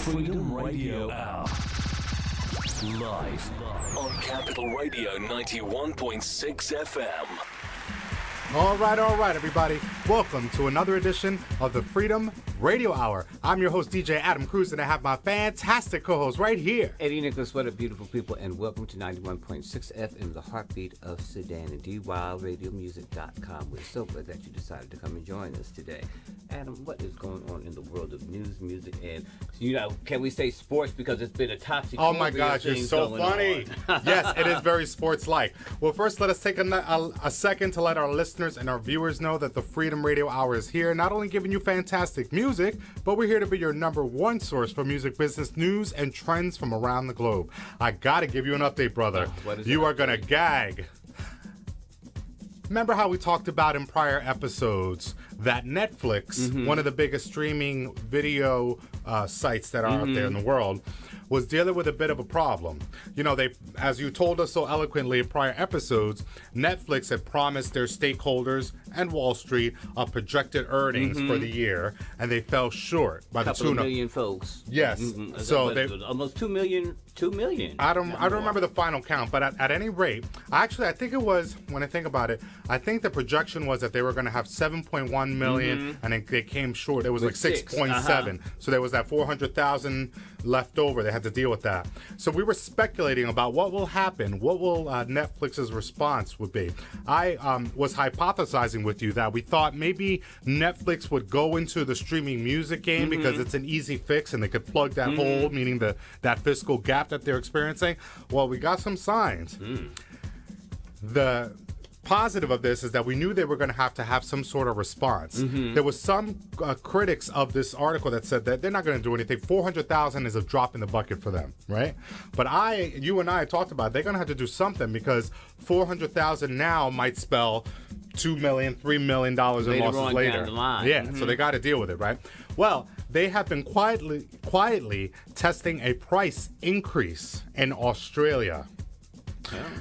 Freedom Radio Hour. Live on Capital Radio 91.6 FM. All right, everybody. Welcome to another edition of the Freedom Radio Hour. I'm your host, DJ Adam Cruz, and I have my fantastic co-host right here. Eddie Nicholas, what up, beautiful people, and welcome to 91.6 FM, the Heartbeat of Sudan, and DWildRadioMusic.com. We're so glad that you decided to come and join us today. Adam, what is going on in the world of news, music, and, can we say sports, because it's been a topsy. Oh my gosh, you're so funny. Yes, it is very sports-like. Well, first, let us take a second to let our listeners and our viewers know that the Freedom Radio Hour is here, not only giving you fantastic music, but we're here to be your number one source for music business news and trends from around the globe. I gotta give you an update, brother. You are gonna gag. Remember how we talked about in prior episodes that Netflix, one of the biggest streaming video sites that are out there in the world, was dealing with a bit of a problem. They, as you told us so eloquently in prior episodes, Netflix had promised their stakeholders and Wall Street a projected earnings for the year, and they fell short by the tune of 2 million folks. Yes. So they almost 2 million. 2 million. I don't remember the final count, but at any rate, I think it was, when I think about it, I think the projection was that they were going to have 7.1 million, and they came short. It was like 6.7. So there was that 400,000 left over. They had to deal with that. So we were speculating about what will happen, what will Netflix's response would be. I was hypothesizing with you that we thought maybe Netflix would go into the streaming music game because it's an easy fix and they could plug that hole, meaning that fiscal gap that they're experiencing. Well, we got some signs. The positive of this is that we knew they were going to have some sort of response. There was some critics of this article that said that they're not going to do anything. 400,000 is a drop in the bucket for them, right? But you and I talked about they're going to have to do something, because 400,000 now might spell $2 million, $3 million in losses later. Down the line. Yeah, so they got to deal with it, right? Well, they have been quietly testing a price increase in Australia.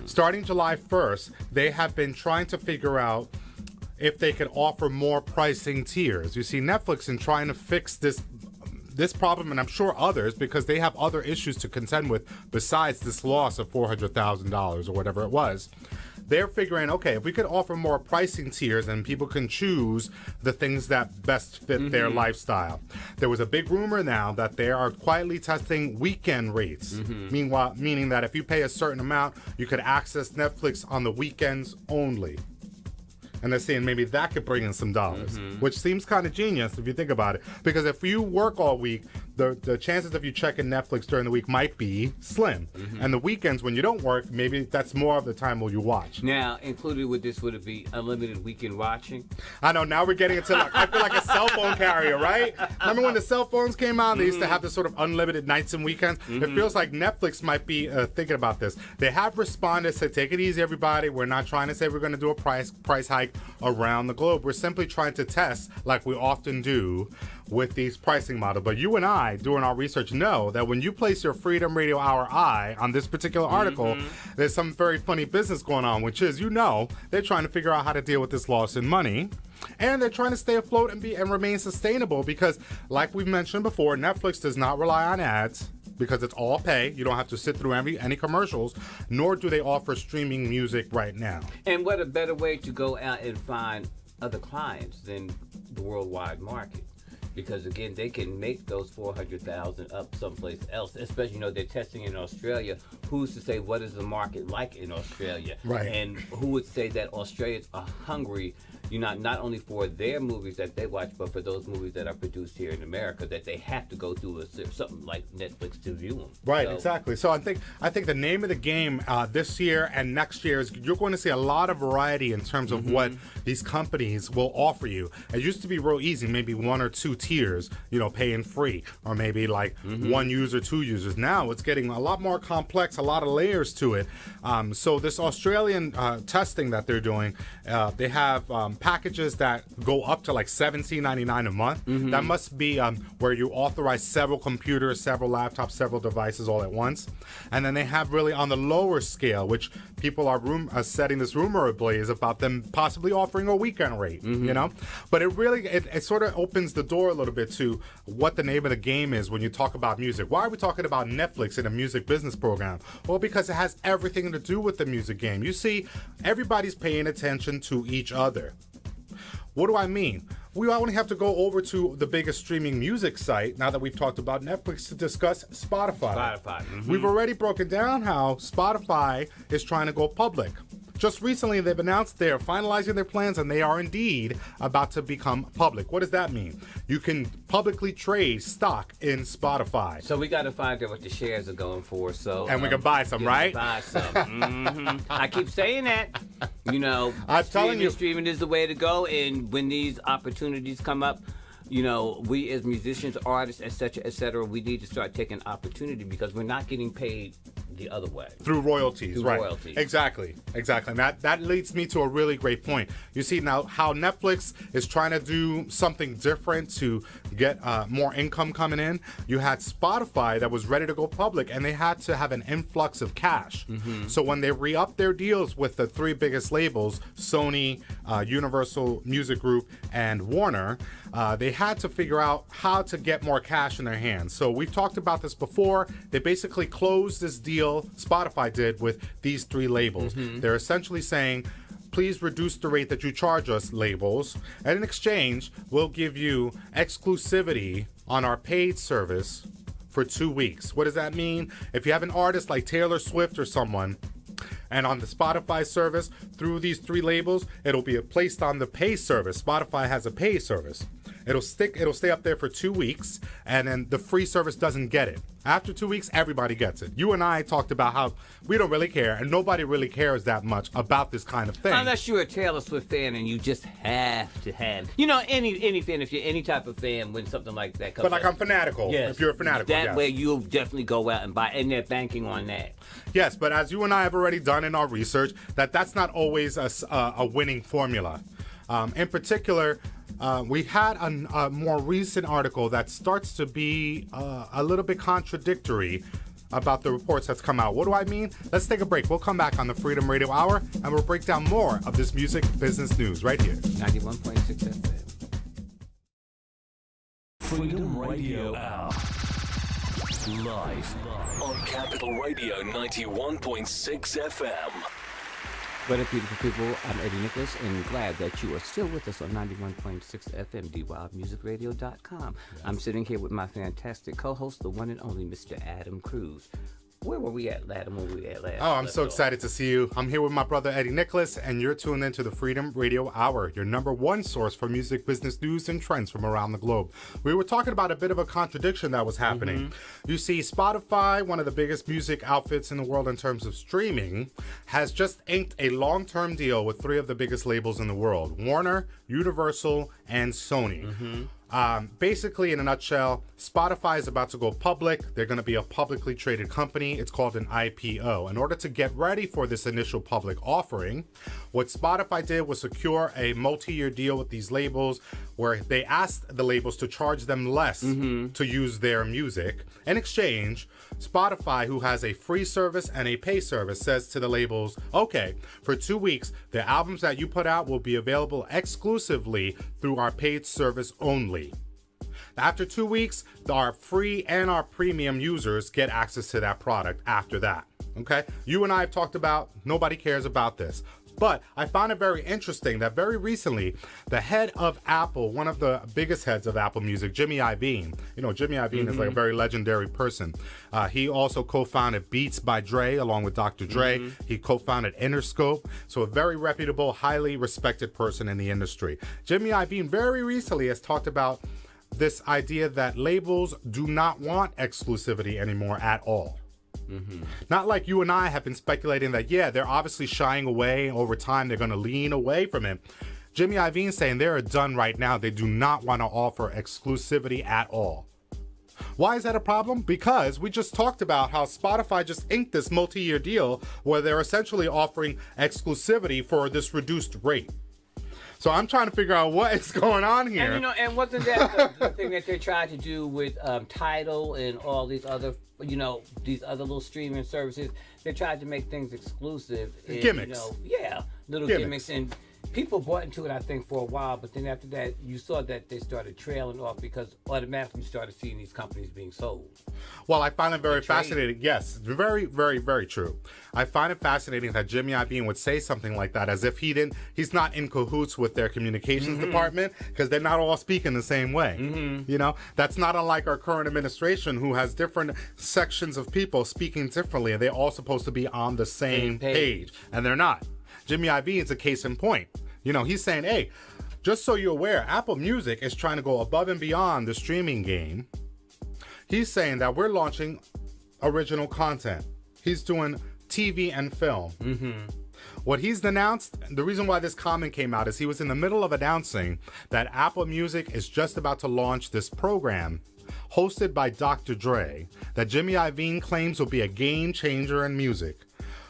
Starting July 1st, they have been trying to figure out if they could offer more pricing tiers. You see, Netflix in trying to fix this problem, and I'm sure others, because they have other issues to contend with besides this loss of $400,000 or whatever it was. They're figuring, okay, if we could offer more pricing tiers and people can choose the things that best fit their lifestyle. There was a big rumor now that they are quietly testing weekend rates. Meaning that if you pay a certain amount, you could access Netflix on the weekends only. And they're saying maybe that could bring in some dollars, which seems kind of genius if you think about it. Because if you work all week, the chances of you checking Netflix during the week might be slim. And the weekends, when you don't work, maybe that's more of the time where you watch. Now, included with this, would it be unlimited weekend watching? I know, now we're getting into I feel like a cell phone carrier, right? Remember when the cell phones came out? They used to have this sort of unlimited nights and weekends. It feels like Netflix might be thinking about this. They have responded, said, take it easy, everybody. We're not trying to say we're going to do a price hike around the globe. We're simply trying to test, like we often do with these pricing models. But you and I, doing our research, know that when you place your Freedom Radio Hour eye on this particular article, there's some very funny business going on, which is, they're trying to figure out how to deal with this loss in money. And they're trying to stay afloat and remain sustainable, because, like we've mentioned before, Netflix does not rely on ads, because it's all pay. You don't have to sit through any commercials, nor do they offer streaming music right now. And what a better way to go out and find other clients than the worldwide market. Because, again, they can make those 400,000 up someplace else, especially, they're testing in Australia. Who's to say what is the market like in Australia? Right. And who would say that Australians are hungry, not only for their movies that they watch, but for those movies that are produced here in America that they have to go through something like Netflix to view them. Right, exactly. So I think the name of the game this year and next year is you're going to see a lot of variety in terms of what these companies will offer you. It used to be real easy, maybe 1 or 2 tiers, paying free, or maybe like 1 user, 2 users. Now it's getting a lot more complex, a lot of layers to it. So this Australian testing that they're doing, they have packages that go up to like $17.99 a month. That must be where you authorize several computers, several laptops, several devices all at once. And then they have really on the lower scale, which people are setting this rumor ablaze about them possibly offering a weekend rate, you know? But it sort of opens the door a little bit to what the name of the game is when you talk about music. Why are we talking about Netflix in a music business program? Well, because it has everything to do with the music game. You see, everybody's paying attention to each other. What do I mean? We only have to go over to the biggest streaming music site, now that we've talked about Netflix, to discuss Spotify. We've already broken down how Spotify is trying to go public. Just recently, they've announced they're finalizing their plans, and they are indeed about to become public. What does that mean? You can publicly trade stock in Spotify. So we got to find out what the shares are going for. So and we can buy some, right? Buy some. I keep saying that. You know, I'm telling you, streaming is the way to go. And when these opportunities come up, you know, we as musicians, artists, et cetera, we need to start taking opportunity because we're not getting paid the other way. Through royalties, right? Royalties. Exactly. And that leads me to a really great point. You see now how Netflix is trying to do something different to get more income coming in. You had Spotify that was ready to go public, and they had to have an influx of cash. So when they re-upped their deals with the three biggest labels, Sony, Universal Music Group, and Warner, they had to figure out how to get more cash in their hands. So we've talked about this before. They basically closed this deal Spotify did with these three labels. They're essentially saying, please reduce the rate that you charge us, labels, and in exchange, we'll give you exclusivity on our paid service for 2 weeks. What does that mean? If you have an artist like Taylor Swift or someone, and on the Spotify service, through these three labels, it'll be placed on the pay service. Spotify has a pay service. It'll stay up there for 2 weeks, and then the free service doesn't get it. After 2 weeks, everybody gets it. You and I talked about how we don't really care, and nobody really cares that much about this kind of thing. Unless you're a Taylor Swift fan and you just have to have, you know, any fan, if you're any type of fan, when something like that comes But like I'm fanatical, yes. If you're a fanatical, that yes. way you'll definitely go out and buy, and they're banking on that. Yes, but as you and I have already done in our research, that's not always a winning formula. In particular, we had a more recent article that starts to be a little bit contradictory about the reports that's come out. What do I mean? Let's take a break. We'll come back on the Freedom Radio Hour, and we'll break down more of this music business news right here. 91.6 FM. Freedom Radio Hour. Live on Capital Radio 91.6 FM. What up, beautiful people? I'm Eddie Nicholas, and glad that you are still with us on 91.6 FM, dwildmusicradio.com. Yes. I'm sitting here with my fantastic co-host, the one and only Mr. Adam Cruz. Where were we at, Adam? Where were we at last? Oh, I'm so excited to see you. I'm here with my brother, Eddie Nicholas, and you're tuned into the Freedom Radio Hour, your number one source for music business news and trends from around the globe. We were talking about a bit of a contradiction that was happening. You see, Spotify, one of the biggest music outfits in the world in terms of streaming, has just inked a long-term deal with three of the biggest labels in the world, Warner, Universal, and Sony. Basically, in a nutshell, Spotify is about to go public. They're going to be a publicly traded company. It's called an IPO. In order to get ready for this initial public offering, what Spotify did was secure a multi-year deal with these labels where they asked the labels to charge them less to use their music. In exchange, Spotify, who has a free service and a pay service, says to the labels, okay, for 2 weeks, the albums that you put out will be available exclusively through our paid service only. After 2 weeks, our free and our premium users get access to that product after that. Okay? You and I have talked about, nobody cares about this. But I found it very interesting that very recently, the head of Apple, one of the biggest heads of Apple Music, Jimmy Iovine, you know, Jimmy Iovine is like a very legendary person. He also co-founded Beats by Dre along with Dr. Dre. He co-founded Interscope. So a very reputable, highly respected person in the industry. Jimmy Iovine very recently has talked about this idea that labels do not want exclusivity anymore at all. Not like you and I have been speculating that, yeah, they're obviously shying away. Over time, they're going to lean away from it. Jimmy Iovine saying they're done right now. They do not want to offer exclusivity at all. Why is that a problem? Because we just talked about how Spotify just inked this multi-year deal where they're essentially offering exclusivity for this reduced rate. So I'm trying to figure out what is going on here. And and wasn't that the thing that they tried to do with Tidal and all these other, these other little streaming services? They tried to make things exclusive. And, gimmicks. Little gimmicks. And people bought into it, I think, for a while, but then after that, you saw that they started trailing off because automatically you started seeing these companies being sold. Well, I find it very fascinating. Yes, very, very, very true. I find it fascinating that Jimmy Iovine would say something like that as if he's not in cahoots with their communications department because they're not all speaking the same way. That's not unlike our current administration who has different sections of people speaking differently and they're all supposed to be on the same page. And they're not. Jimmy Iovine is a case in point. He's saying, hey, just so you're aware, Apple Music is trying to go above and beyond the streaming game. He's saying that we're launching original content. He's doing TV and film. What he's announced, the reason why this comment came out is he was in the middle of announcing that Apple Music is just about to launch this program hosted by Dr. Dre that Jimmy Iovine claims will be a game changer in music.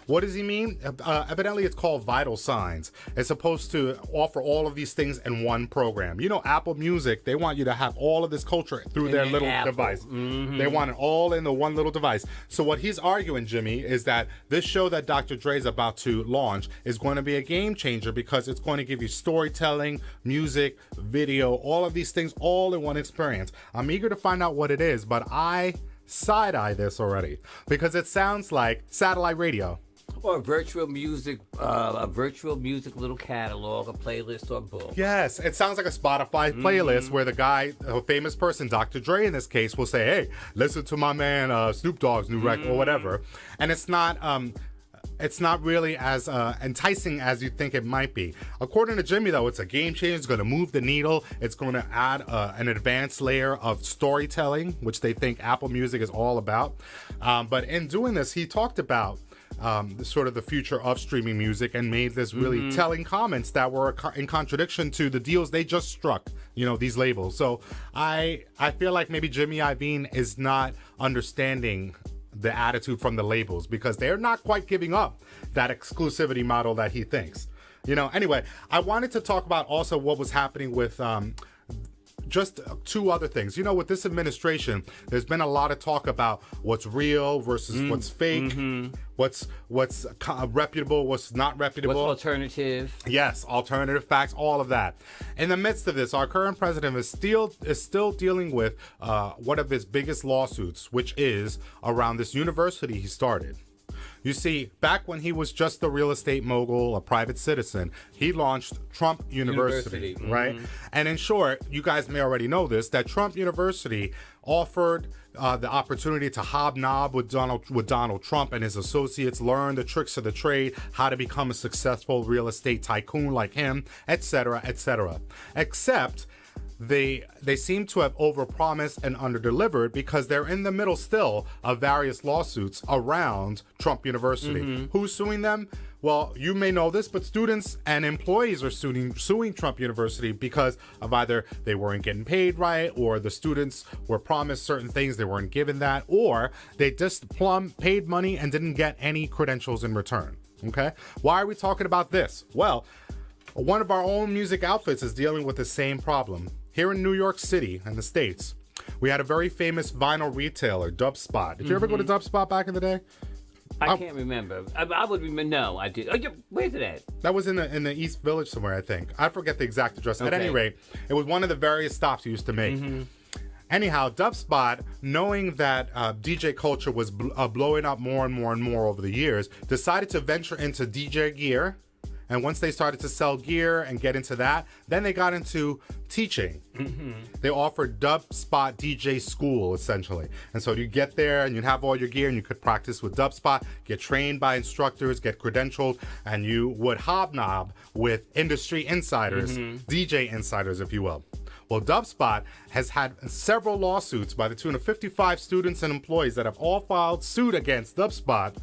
What does he mean? Evidently, it's called Vital Signs. It's supposed to offer all of these things in one program. Apple Music, they want you to have all of this culture through their little device. They want it all in the one little device. So what he's arguing, Jimmy, is that this show that Dr. Dre is about to launch is going to be a game changer because it's going to give you storytelling, music, video, all of these things all in one experience. I'm eager to find out what it is, but I side-eye this already because it sounds like satellite radio. Or a virtual music little catalog, a playlist, or a book. Yes, it sounds like a Spotify playlist where the guy, a famous person, Dr. Dre in this case, will say, hey, listen to my man Snoop Dogg's new record or whatever. And it's not really as enticing as you think it might be. According to Jimmy, though, it's a game changer. It's going to move the needle. It's going to add an advanced layer of storytelling, which they think Apple Music is all about. But in doing this, he talked about sort of the future of streaming music and made this really telling comments that were in contradiction to the deals they just struck, these labels. So I feel like maybe Jimmy Iovine is not understanding the attitude from the labels because they're not quite giving up that exclusivity model that he thinks. Anyway, I wanted to talk about also what was happening with just two other things. With this administration, there's been a lot of talk about what's real versus what's fake, what's reputable, what's not reputable. What's alternative. Yes, alternative facts, all of that. In the midst of this, our current president is still dealing with one of his biggest lawsuits, which is around this university he started. You see, back when he was just a real estate mogul, a private citizen, he launched Trump University. Right? And in short, you guys may already know this, that Trump University offered the opportunity to hobnob with Donald Trump and his associates, learn the tricks of the trade, how to become a successful real estate tycoon like him, etc., etc. Except they seem to have overpromised and underdelivered because they're in the middle still of various lawsuits around Trump University. Who's suing them? Well, you may know this, but students and employees are suing Trump University because of either they weren't getting paid right, or the students were promised certain things, they weren't given that, or they just paid money and didn't get any credentials in return. Okay? Why are we talking about this? Well, one of our own music outfits is dealing with the same problem. Here in New York City in the States, we had a very famous vinyl retailer, Dubspot. Did you ever go to Dubspot back in the day? I can't remember. I would remember. No, I did. Oh, yeah, where's it at? That was in the East Village somewhere, I think. I forget the exact address. At any rate, it was one of the various stops he used to make. Anyhow, Dubspot, knowing that DJ culture was blowing up more and more and more over the years, decided to venture into DJ gear. And once they started to sell gear and get into that, then they got into teaching. They offered Dubspot DJ school, essentially. And so you get there and you'd have all your gear and you could practice with Dubspot, get trained by instructors, get credentialed, and you would hobnob with industry insiders, DJ insiders, if you will. Well, Dubspot has had several lawsuits by the tune of 55 students and employees that have all filed suit against Dubspot.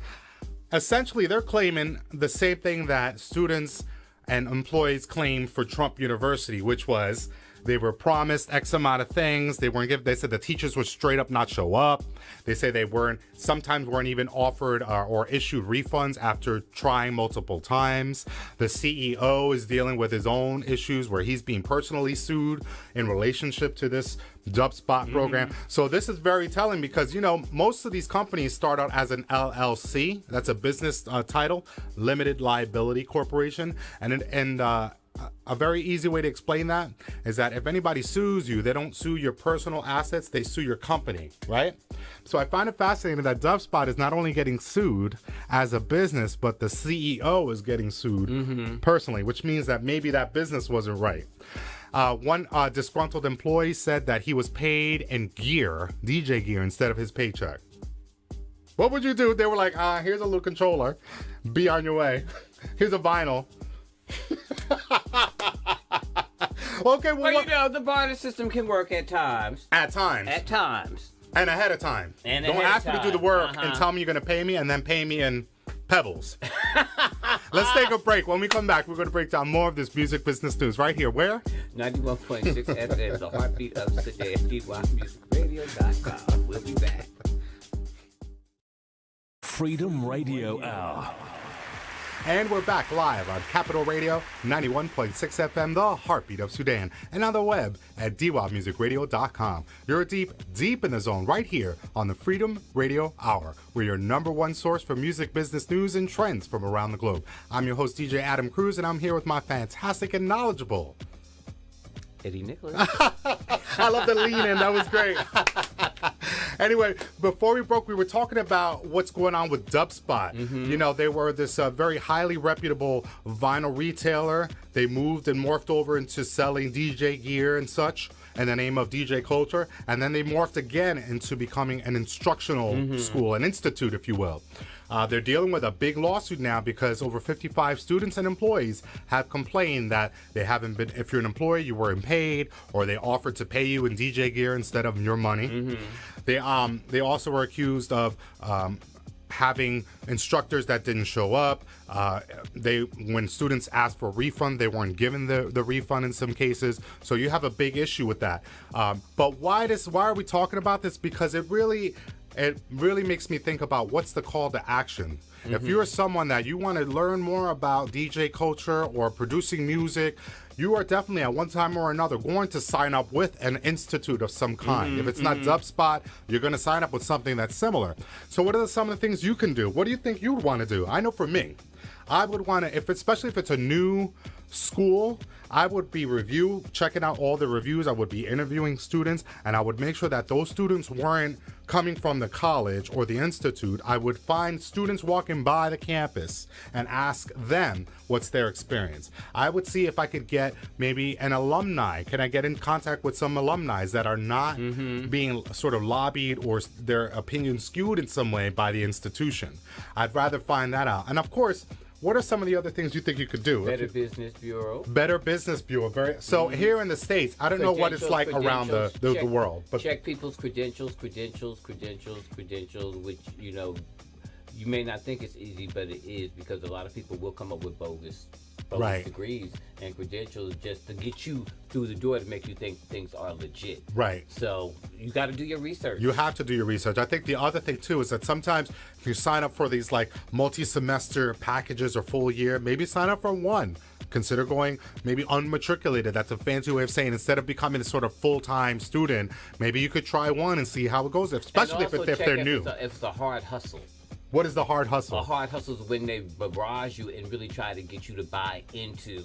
Essentially, they're claiming the same thing that students and employees claimed for Trump University, which was They were promised X amount of things. They weren't given. They said the teachers would straight up not show up. They say they sometimes weren't even offered or issued refunds after trying multiple times. The CEO is dealing with his own issues where he's being personally sued in relationship to this DubSpot program. So this is very telling because, most of these companies start out as an LLC. That's a business title, limited liability corporation. And a very easy way to explain that is that if anybody sues you, they don't sue your personal assets, they sue your company, right? So I find it fascinating that DubSpot is not only getting sued as a business, but the CEO is getting sued personally, which means that maybe that business wasn't right. One disgruntled employee said that he was paid in gear, DJ gear, instead of his paycheck. What would you do? They were like, here's a little controller. Be on your way. Here's a vinyl. Okay, well, the barter system can work at times. At times. At times. And ahead of time. Don't ask me to do the work and tell me you're going to pay me and then pay me in pebbles. Let's take a break. When we come back, we're going to break down more of this music business news right here. Where? 91.6 FM, the Heartbeat of Sudan, DYMusicRadio.com. We'll be back. Freedom Radio Hour. And we're back live on Capital Radio, 91.6 FM, the Heartbeat of Sudan, and on the web at dywmusicradio.com. You're deep in the zone right here on the Freedom Radio Hour. We're your number one source for music business news and trends from around the globe. I'm your host, DJ Adam Cruz, and I'm here with my fantastic and knowledgeable Eddie Nicholas. I love the lean in. That was great. Anyway, before we broke, we were talking about what's going on with DubSpot. They were this very highly reputable vinyl retailer. They moved and morphed over into selling DJ gear and such in the name of DJ culture. And then they morphed again into becoming an instructional school, an institute, if you will. They're dealing with a big lawsuit now because over 55 students and employees have complained that they haven't been, if you're an employee, you weren't paid, or they offered to pay you in DJ gear instead of your money. They also were accused of having instructors that didn't show up. When students asked for a refund, they weren't given the refund in some cases. So you have a big issue with that. But why are we talking about this? Because it really makes me think about what's the call to action. If you're someone that you want to learn more about DJ culture or producing music, you are definitely at one time or another going to sign up with an institute of some kind. If it's not DubSpot, you're going to sign up with something that's similar. So what are some of the things you can do? What do you think you would want to do? I know for me, I would want to, especially if it's a new school, I would be checking out all the reviews. I would be interviewing students, and I would make sure that those students weren't coming from the college or the institute. I would find students walking by the campus and ask them what's their experience. I would see if I could get maybe an alumni. Can I get in contact with some alumni that are not being sort of lobbied or their opinion skewed in some way by the institution? I'd rather find that out. And of course, what are some of the other things you think you could do? Better Business Bureau. Better Business Bureau. So here in the States, I don't know what it's like around the world. But check people's credentials, which, you may not think it's easy, but it is, because a lot of people will come up with bogus degrees and credentials just to get you through the door to make you think things are legit. Right. So you got to do your research. You have to do your research. I think the other thing too is that sometimes if you sign up for these like multi-semester packages or full year, maybe sign up for one. Consider going maybe unmatriculated. That's a fancy way of saying instead of becoming a sort of full-time student, maybe you could try one and see how it goes, especially if they're new. If it's a hard hustle. What is the hard hustle? A hard hustle is when they barrage you and really try to get you to buy into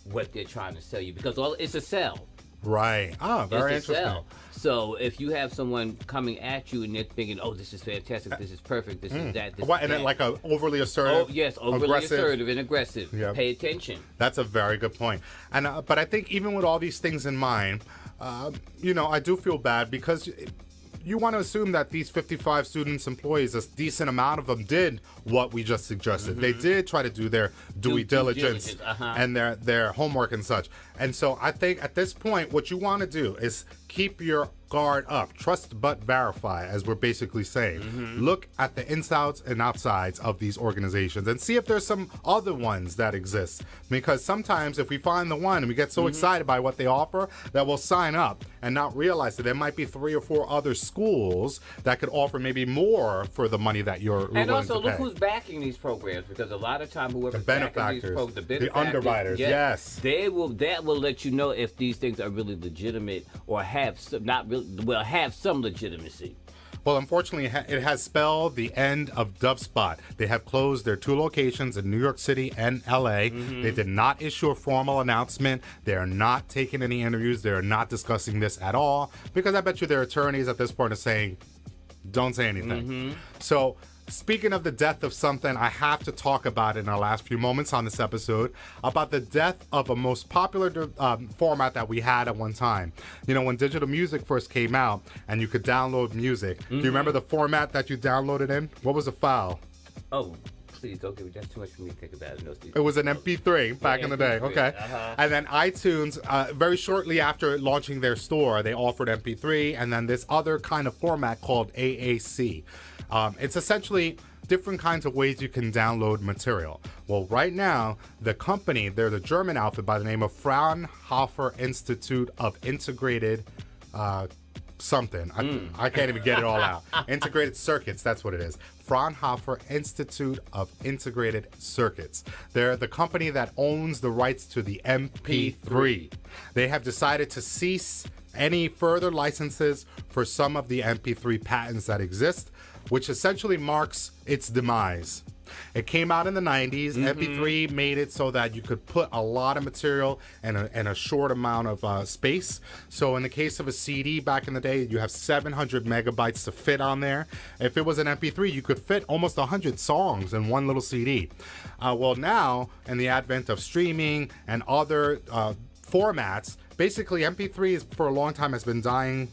what they're trying to sell you, because it's a sell. Right. Very interesting. Sell. So if you have someone coming at you and they're thinking, "Oh, this is fantastic, this is perfect, this is that," this is and then like a overly assertive. Oh yes, overly assertive and aggressive. Yep. Pay attention. That's a very good point. And but I think even with all these things in mind, I do feel bad because you want to assume that these 55 students, employees, a decent amount of them did what we just suggested. They did try to do their due diligence and their homework and such. And so I think at this point, what you want to do is keep your guard up. Trust but verify, as we're basically saying. Look at the insides and outsides of these organizations and see if there's some other ones that exist. Because sometimes if we find the one and we get so excited by what they offer that we'll sign up and not realize that there might be 3 or 4 other schools that could offer maybe more for the money that you're willing And also, to look pay. who's backing these programs, because a lot of time whoever's The backing these benefactors, programs, the underwriters, yes. that will let you know if these things are really legitimate or have some, not really, well, have some legitimacy. Well, unfortunately, it has spelled the end of DoveSpot. They have closed their 2 locations in New York City and LA. They did not issue a formal announcement. They are not taking any interviews. They are not discussing this at all, because I bet you their attorneys at this point are saying, don't say anything. So, speaking of the death of something, I have to talk about it in our last few moments on this episode, about the death of a most popular format that we had at one time. You know, when digital music first came out and you could download music, do you remember the format that you downloaded in? What was the file? Oh, please don't give me, that's too much for me to think about. It was an MP3 back in the day. MP3, Okay. And then iTunes, very shortly after launching their store, they offered MP3 and then this other kind of format called AAC. It's essentially different kinds of ways you can download material. Well, right now, the company, they're the German outfit by the name of Fraunhofer Institute of Integrated something. I can't even get it all out. Integrated Circuits, that's what it is. Fraunhofer Institute of Integrated Circuits. They're the company that owns the rights to the MP3. They have decided to cease any further licenses for some of the MP3 patents that exist, which essentially marks its demise. It came out in the 90s. MP3 made it so that you could put a lot of material in a short amount of space. So in the case of a CD back in the day, you have 700 megabytes to fit on there. If it was an MP3, you could fit almost 100 songs in one little CD. Well, now, in the advent of streaming and other formats, basically MP3 is, for a long time, has been dying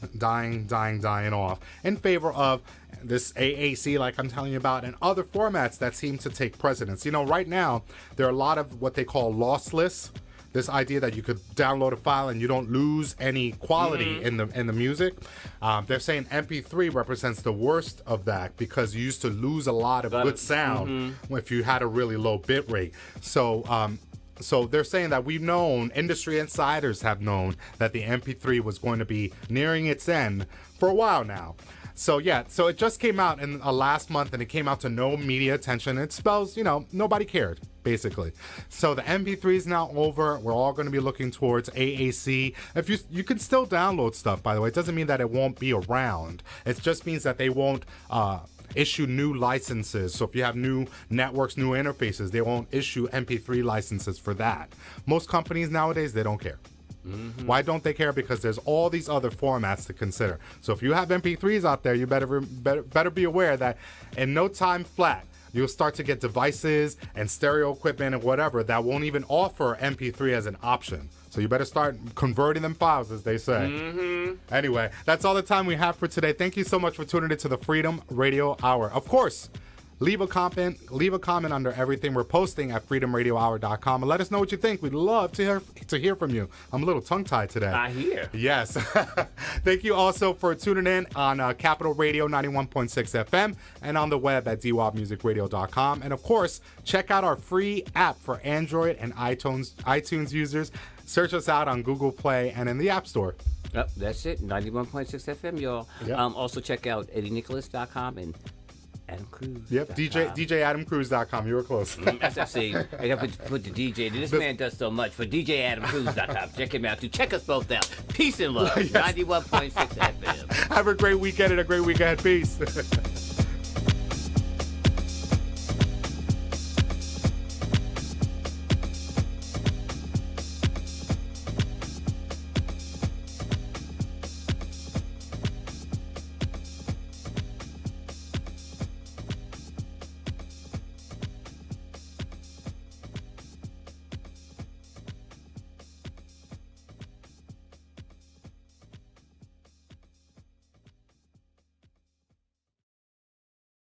off in favor of this AAC, like I'm telling you about, and other formats that seem to take precedence. You know, right now, there are a lot of what they call lossless. This idea that you could download a file and you don't lose any quality in the music. They're saying MP3 represents the worst of that, because you used to lose a lot of good sound if you had a really low bit rate. So they're saying that we've known, industry insiders have known, that the MP3 was going to be nearing its end for a while now. So yeah, so it just came out in last month, and it came out to no media attention. It spells, you know, nobody cared, basically. So the MP3 is now over. We're all going to be looking towards AAC. If you can still download stuff, by the way. It doesn't mean that it won't be around. It just means that they won't issue new licenses. So if you have new networks, new interfaces, they won't issue MP3 licenses for that. Most companies nowadays, they don't care. Why don't they care? Because there's all these other formats to consider. So if you have MP3s out there, you better be aware that in no time flat, you'll start to get devices and stereo equipment and whatever that won't even offer MP3 as an option. So you better start converting them files, as they say. Anyway, that's all the time we have for today. Thank you so much for tuning into the Freedom Radio Hour. Of course, leave a comment under everything we're posting at freedomradiohour.com, and let us know what you think. We'd love to hear from you. I'm a little tongue-tied today. I hear. Yes. Thank you also for tuning in on Capital Radio 91.6 FM and on the web at dwobmusicradio.com. And of course, check out our free app for Android and iTunes users. Search us out on Google Play and in the App Store. Yep, that's it. 91.6 FM, y'all. Yep. Also check out eddienicholas.com and Adam Cruz. Yep, DJAdamCruz.com. You were close. As I say, I got to put the DJ. This man does so much for DJAdamCruz.com. Check him out too. Check us both out. Peace and love. Yes. 91.6 FM. Have a great weekend and a great week ahead. Peace.